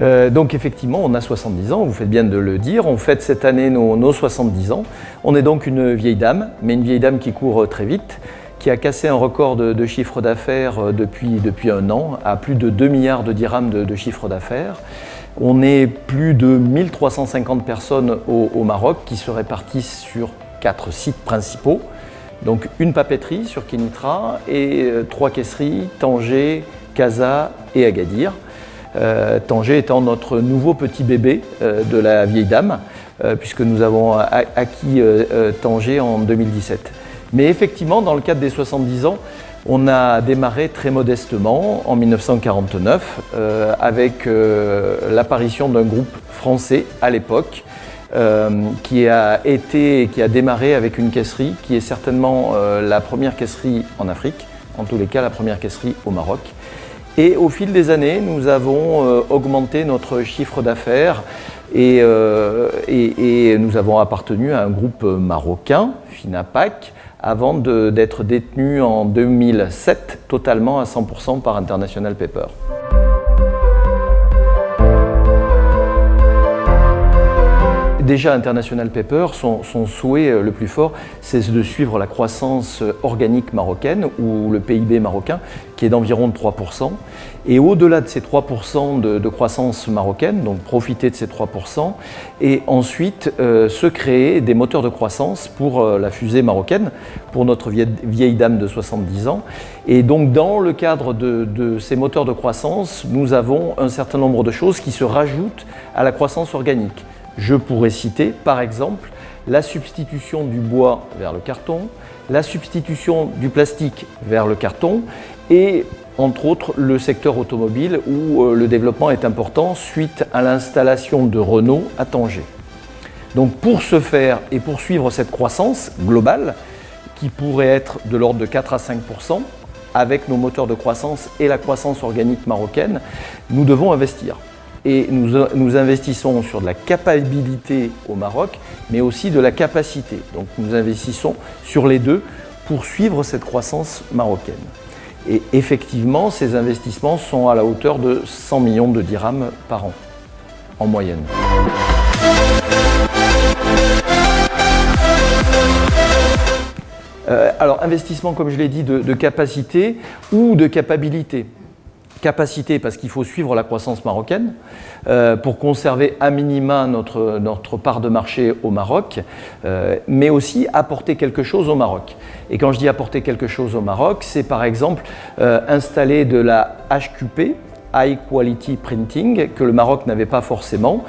Donc effectivement, on a 70 ans, vous faites bien de le dire, on fête cette année nos 70 ans. On est donc une vieille dame, mais une vieille dame qui court très vite, qui a cassé un record de chiffre d'affaires depuis un an, à plus de 2 milliards de dirhams de chiffre d'affaires. On est plus de 1350 personnes au Maroc qui se répartissent sur 4 sites principaux. Donc une papeterie sur Kénitra et 3 caisseries, Tanger, Casa et Agadir. Tanger étant notre nouveau petit bébé de la vieille dame, puisque nous avons acquis Tanger en 2017. Mais effectivement, dans le cadre des 70 ans, on a démarré très modestement en 1949 avec l'apparition d'un groupe français à l'époque qui a démarré avec une caisserie qui est certainement la première caisserie en Afrique, en tous les cas la première caisserie au Maroc. Et au fil des années, nous avons augmenté notre chiffre d'affaires et nous avons appartenu à un groupe marocain, Finapac, avant d'être détenu en 2007 totalement à 100% par International Paper. Déjà, International Paper, son souhait le plus fort, c'est de suivre la croissance organique marocaine ou le PIB marocain, qui est d'environ 3%. Et au-delà de ces 3% de croissance marocaine, donc profiter de ces 3%, et ensuite se créer des moteurs de croissance pour la fusée marocaine, pour notre vieille dame de 70 ans. Et donc, dans le cadre de ces moteurs de croissance, nous avons un certain nombre de choses qui se rajoutent à la croissance organique. Je pourrais citer par exemple la substitution du bois vers le carton, la substitution du plastique vers le carton et entre autres le secteur automobile où le développement est important suite à l'installation de Renault à Tanger. Donc pour ce faire et poursuivre cette croissance globale qui pourrait être de l'ordre de 4 à 5% avec nos moteurs de croissance et la croissance organique marocaine, nous devons investir. Et nous investissons sur de la capacité au Maroc, mais aussi de la capacité. Donc nous investissons sur les deux pour suivre cette croissance marocaine. Et effectivement, ces investissements sont à la hauteur de 100 millions de dirhams par an, en moyenne. Alors, investissement, comme je l'ai dit, de capacité ou de capacité. Capacité parce qu'il faut suivre la croissance marocaine pour conserver à minima notre part de marché au Maroc, mais aussi apporter quelque chose au Maroc. Et quand je dis apporter quelque chose au Maroc, c'est par exemple installer de la HQP, High Quality Printing, que le Maroc n'avait pas forcément.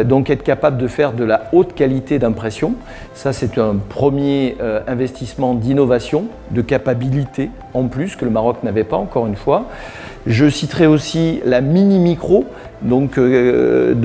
Donc être capable de faire de la haute qualité d'impression, ça c'est un premier investissement d'innovation, de capacité en plus que le Maroc n'avait pas encore une fois. Je citerai aussi la mini-micro, donc une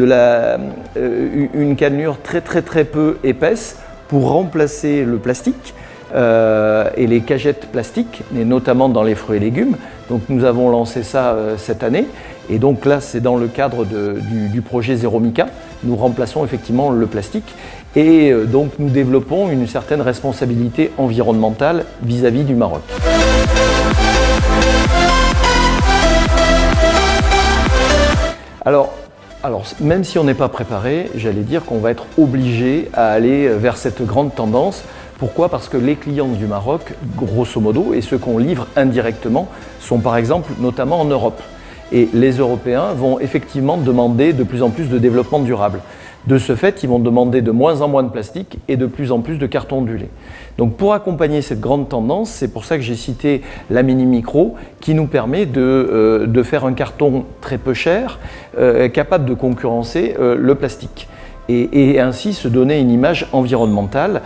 cannelure très peu épaisse pour remplacer le plastique et les cagettes plastiques, et notamment dans les fruits et légumes. Donc nous avons lancé ça cette année et donc là c'est dans le cadre du projet Zéro Mica. Nous remplaçons effectivement le plastique et donc nous développons une certaine responsabilité environnementale vis-à-vis du Maroc. Alors, même si on n'est pas préparé, j'allais dire qu'on va être obligé à aller vers cette grande tendance. Pourquoi ? Parce que les clients du Maroc, grosso modo, et ceux qu'on livre indirectement, sont par exemple notamment en Europe. Et les Européens vont effectivement demander de plus en plus de développement durable. De ce fait, ils vont demander de moins en moins de plastique et de plus en plus de carton ondulé. Donc pour accompagner cette grande tendance, c'est pour ça que j'ai cité la mini-micro qui nous permet de faire un carton très peu cher, capable de concurrencer le plastique. Et ainsi se donner une image environnementale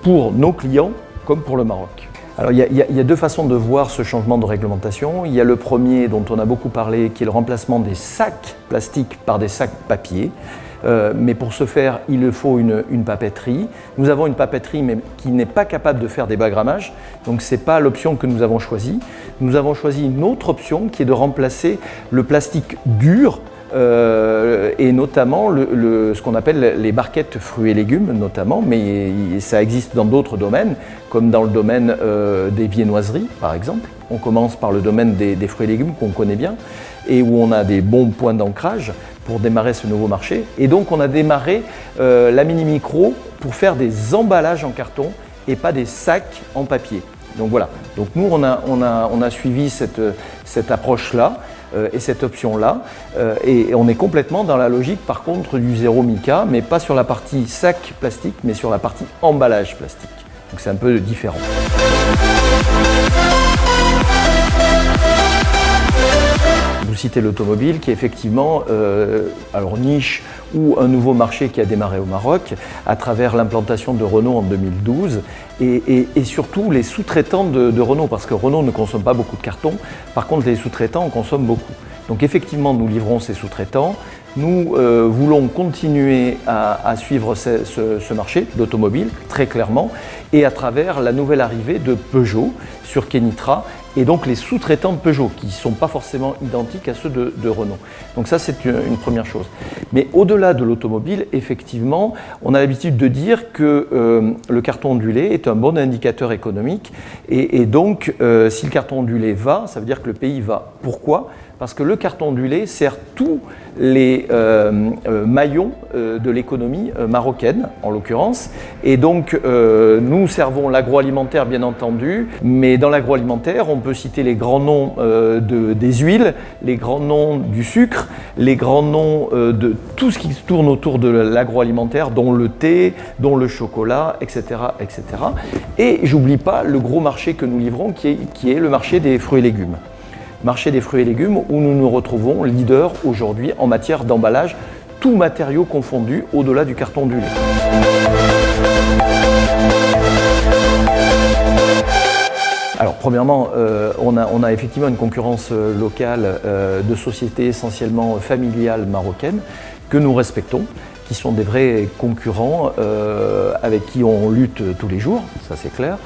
pour nos clients comme pour le Maroc. Alors il y a deux façons de voir ce changement de réglementation. Il y a le premier dont on a beaucoup parlé qui est le remplacement des sacs plastiques par des sacs papier. Mais pour ce faire, il faut une papeterie. Nous avons une papeterie mais qui n'est pas capable de faire des bas grammages, donc ce n'est pas l'option que nous avons choisie. Nous avons choisi une autre option qui est de remplacer le plastique dur et notamment ce qu'on appelle les barquettes fruits et légumes notamment, mais ça existe dans d'autres domaines, comme dans le domaine des viennoiseries par exemple. On commence par le domaine des fruits et légumes qu'on connaît bien et où on a des bons points d'ancrage. pour démarrer ce nouveau marché. Et donc on a démarré la Mini Micro pour faire des emballages en carton et pas des sacs en papier. Donc voilà, donc nous on a suivi cette approche-là et cette option-là et on est complètement dans la logique par contre du zéro mica, mais pas sur la partie sac plastique, mais sur la partie emballage plastique. Donc c'est un peu différent. Vous citez l'automobile qui est effectivement alors niche ou un nouveau marché qui a démarré au Maroc à travers l'implantation de Renault en 2012 et surtout les sous-traitants de Renault, parce que Renault ne consomme pas beaucoup de carton, par contre les sous-traitants en consomment beaucoup. Donc effectivement nous livrons ces sous-traitants, nous voulons continuer à suivre ce marché, l'automobile, très clairement, et à travers la nouvelle arrivée de Peugeot sur Kenitra, et donc les sous-traitants de Peugeot, qui ne sont pas forcément identiques à ceux de Renault. Donc ça, c'est une première chose. Mais au-delà de l'automobile, effectivement, on a l'habitude de dire que le carton ondulé est un bon indicateur économique, et donc si le carton ondulé va, ça veut dire que le pays va. Pourquoi ? Parce que le carton ondulé sert tous les maillons de l'économie marocaine, en l'occurrence. Et donc, nous servons l'agroalimentaire, bien entendu, mais dans l'agroalimentaire, on peut citer les grands noms des huiles, les grands noms du sucre, les grands noms de tout ce qui tourne autour de l'agroalimentaire, dont le thé, dont le chocolat, etc. etc. Et j'oublie pas le gros marché que nous livrons, qui est le marché des fruits et légumes. Marché des fruits et légumes où nous nous retrouvons leaders aujourd'hui en matière d'emballage, tous matériaux confondus au-delà du carton ondulé. Alors premièrement, on a effectivement une concurrence locale de sociétés essentiellement familiales marocaines que nous respectons, qui sont des vrais concurrents avec qui on lutte tous les jours, ça c'est clair.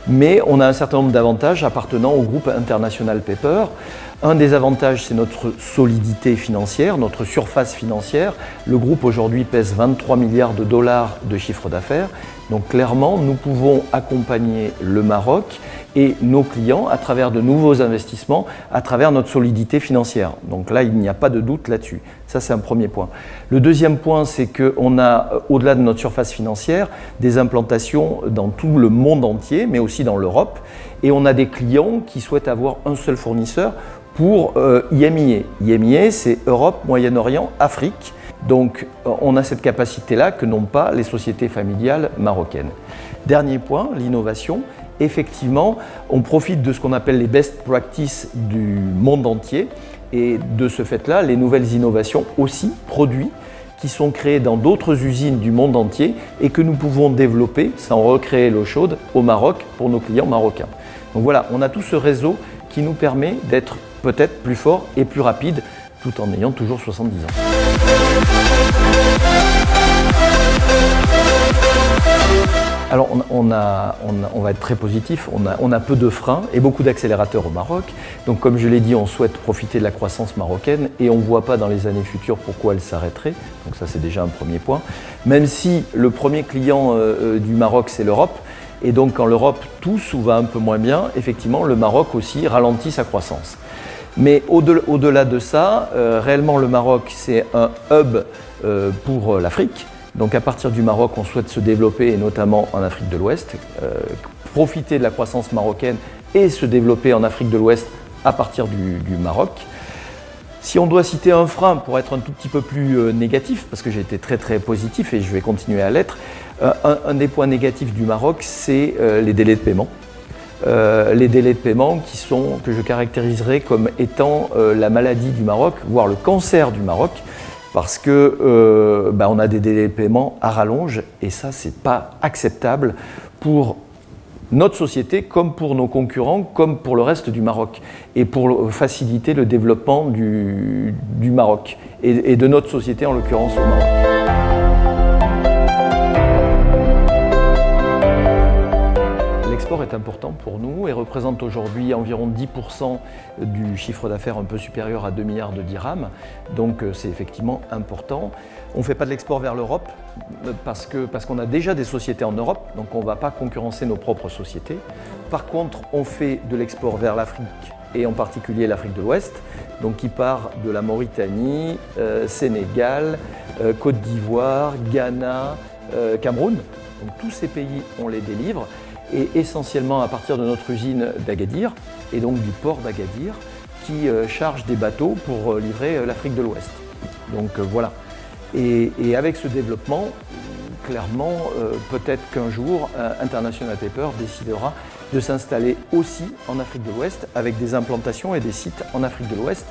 Mais on a un certain nombre d'avantages appartenant au groupe International Paper. Un des avantages, c'est notre solidité financière, notre surface financière. Le groupe aujourd'hui pèse 23 milliards de dollars de chiffre d'affaires. Donc clairement, nous pouvons accompagner le Maroc et nos clients à travers de nouveaux investissements, à travers notre solidité financière. Donc là, il n'y a pas de doute là-dessus. Ça, c'est un premier point. Le deuxième point, c'est qu'on a, au-delà de notre surface financière, des implantations dans tout le monde entier, mais aussi dans l'Europe. Et on a des clients qui souhaitent avoir un seul fournisseur pour IMIA. IMIA, c'est Europe, Moyen-Orient, Afrique. Donc on a cette capacité-là que n'ont pas les sociétés familiales marocaines. Dernier point, l'innovation. Effectivement, on profite de ce qu'on appelle les best practices du monde entier et de ce fait-là, les nouvelles innovations aussi, produits qui sont créés dans d'autres usines du monde entier et que nous pouvons développer sans recréer l'eau chaude au Maroc pour nos clients marocains. Donc voilà, on a tout ce réseau qui nous permet d'être peut-être plus fort et plus rapide tout en ayant toujours 70 ans. Alors on va être très positif, on a peu de freins et beaucoup d'accélérateurs au Maroc. Donc comme je l'ai dit, on souhaite profiter de la croissance marocaine et on ne voit pas dans les années futures pourquoi elle s'arrêterait. Donc ça c'est déjà un premier point. Même si le premier client du Maroc c'est l'Europe, et donc quand l'Europe tousse ou va un peu moins bien, effectivement le Maroc aussi ralentit sa croissance. Mais au-delà de ça, réellement le Maroc c'est un hub pour l'Afrique. Donc à partir du Maroc, on souhaite se développer, et notamment en Afrique de l'Ouest, profiter de la croissance marocaine et se développer en Afrique de l'Ouest à partir du Maroc. Si on doit citer un frein pour être un tout petit peu plus négatif, parce que j'ai été très très positif et je vais continuer à l'être, un des points négatifs du Maroc, c'est les délais de paiement. Les délais de paiement que je caractériserais comme étant la maladie du Maroc, voire le cancer du Maroc, parce que on a des délais de paiement à rallonge et ça c'est pas acceptable pour notre société comme pour nos concurrents, comme pour le reste du Maroc et pour faciliter le développement du Maroc et de notre société en l'occurrence au Maroc. L'export est important pour nous et représente aujourd'hui environ 10% du chiffre d'affaires un peu supérieur à 2 milliards de dirhams. Donc c'est effectivement important. On ne fait pas de l'export vers l'Europe parce qu'on a déjà des sociétés en Europe, donc on ne va pas concurrencer nos propres sociétés. Par contre, on fait de l'export vers l'Afrique et en particulier l'Afrique de l'Ouest, donc qui part de la Mauritanie, Sénégal, Côte d'Ivoire, Ghana, Cameroun. Donc tous ces pays, on les délivre, et essentiellement à partir de notre usine d'Agadir, et donc du port d'Agadir, qui charge des bateaux pour livrer l'Afrique de l'Ouest. Donc voilà. Et avec ce développement, clairement, peut-être qu'un jour, International Paper décidera de s'installer aussi en Afrique de l'Ouest avec des implantations et des sites en Afrique de l'Ouest.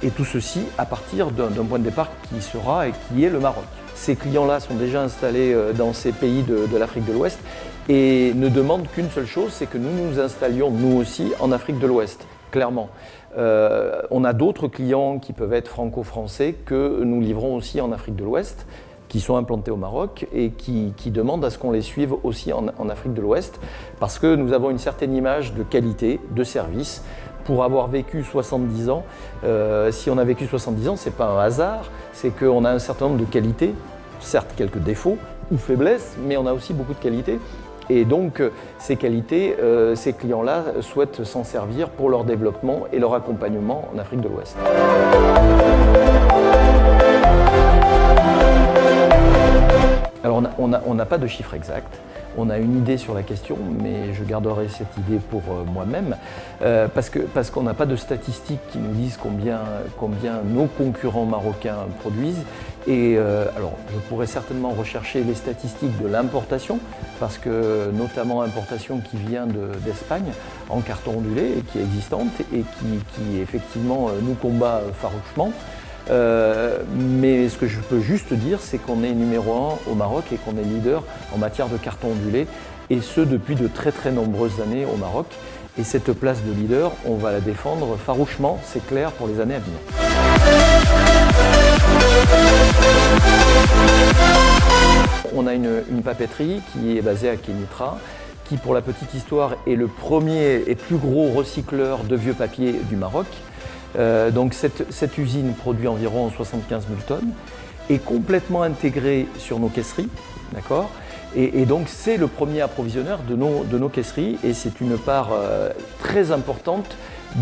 Et tout ceci à partir d'un point de départ qui sera et qui est le Maroc. Ces clients-là sont déjà installés dans ces pays de l'Afrique de l'Ouest et ne demandent qu'une seule chose, c'est que nous nous installions nous aussi en Afrique de l'Ouest, clairement. On a d'autres clients qui peuvent être franco-français que nous livrons aussi en Afrique de l'Ouest, qui sont implantés au Maroc et qui demandent à ce qu'on les suive aussi en Afrique de l'Ouest, parce que nous avons une certaine image de qualité, de service. Pour avoir vécu 70 ans, si on a vécu 70 ans, ce n'est pas un hasard, c'est qu'on a un certain nombre de qualités, certes quelques défauts ou faiblesses, mais on a aussi beaucoup de qualités. Et donc ces qualités, ces clients-là souhaitent s'en servir pour leur développement et leur accompagnement en Afrique de l'Ouest. Alors on n'a pas de chiffre exact. On a une idée sur la question, mais je garderai cette idée pour moi-même, parce qu'on n'a pas de statistiques qui nous disent combien nos concurrents marocains produisent. Et alors, je pourrais certainement rechercher les statistiques de l'importation, parce que notamment importation qui vient d'Espagne en carton ondulé et qui est existante et qui effectivement nous combat farouchement. Mais ce que je peux juste dire, c'est qu'on est numéro 1 au Maroc et qu'on est leader en matière de carton ondulé, et ce depuis de très très nombreuses années au Maroc. Et cette place de leader, on va la défendre farouchement, c'est clair, pour les années à venir. On a une papeterie qui est basée à Kénitra, qui, pour la petite histoire, est le premier et plus gros recycleur de vieux papier du Maroc. Donc cette usine produit environ 75 000 tonnes, est complètement intégrée sur nos caisseries, d'accord ? Et donc c'est le premier approvisionneur de nos caisseries, et c'est une part très importante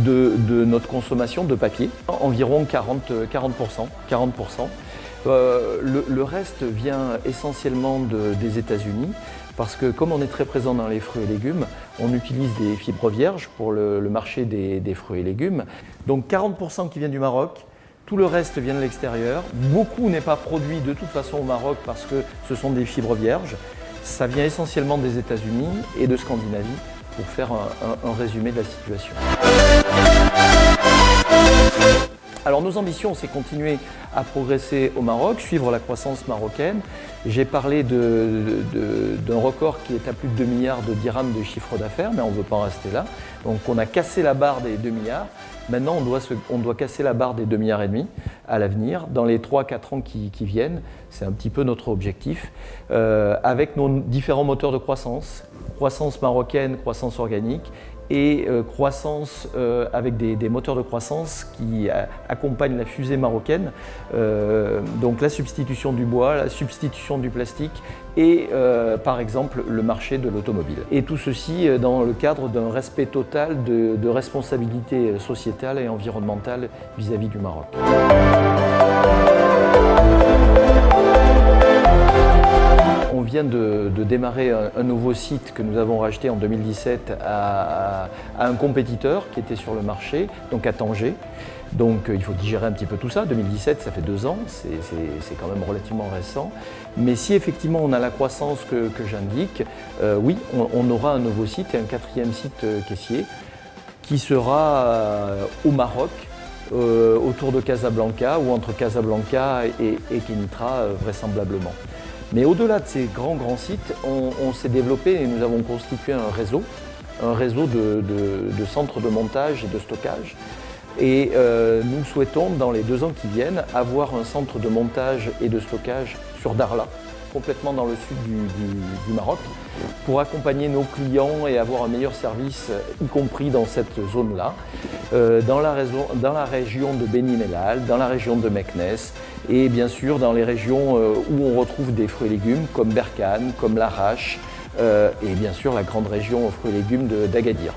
de notre consommation de papier, environ 40%. Le reste vient essentiellement des États-Unis, parce que comme on est très présent dans les fruits et légumes, on utilise des fibres vierges pour le marché des fruits et légumes. Donc 40% qui vient du Maroc, tout le reste vient de l'extérieur. Beaucoup n'est pas produit de toute façon au Maroc parce que ce sont des fibres vierges. Ça vient essentiellement des États-Unis et de Scandinavie, pour faire un résumé de la situation. Alors nos ambitions, c'est continuer à progresser au Maroc, suivre la croissance marocaine. J'ai parlé d'un record qui est à plus de 2 milliards de dirhams de chiffre d'affaires, mais on ne veut pas en rester là. Donc on a cassé la barre des 2 milliards. Maintenant, on doit casser la barre des 2,5 milliards à l'avenir, dans les 3-4 ans qui viennent. C'est un petit peu notre objectif, avec nos différents moteurs de croissance. Croissance marocaine, croissance organique, et croissance avec des moteurs de croissance qui accompagnent la fusée marocaine, donc la substitution du bois, la substitution du plastique et par exemple le marché de l'automobile. Et tout ceci dans le cadre d'un respect total de responsabilité sociétale et environnementale vis-à-vis du Maroc. On vient de démarrer un nouveau site que nous avons racheté en 2017 à un compétiteur qui était sur le marché, donc à Tanger. Donc il faut digérer un petit peu tout ça. 2017, ça fait 2 ans, c'est quand même relativement récent. Mais si effectivement on a la croissance que j'indique, oui, on aura un nouveau site et un 4e site caissier qui sera au Maroc, autour de Casablanca ou entre Casablanca et Kénitra vraisemblablement. Mais au-delà de ces grands sites, on s'est développé et nous avons constitué un réseau de centres de montage et de stockage. Et nous souhaitons, dans les 2 ans qui viennent, avoir un centre de montage et de stockage sur Darla, complètement dans le sud du Maroc, pour accompagner nos clients et avoir un meilleur service, y compris dans cette zone-là, dans la région de Beni Mellal, dans la région de Meknes, et bien sûr dans les régions où on retrouve des fruits et légumes comme Berkane, comme Larache, et bien sûr la grande région aux fruits et légumes d'Agadir.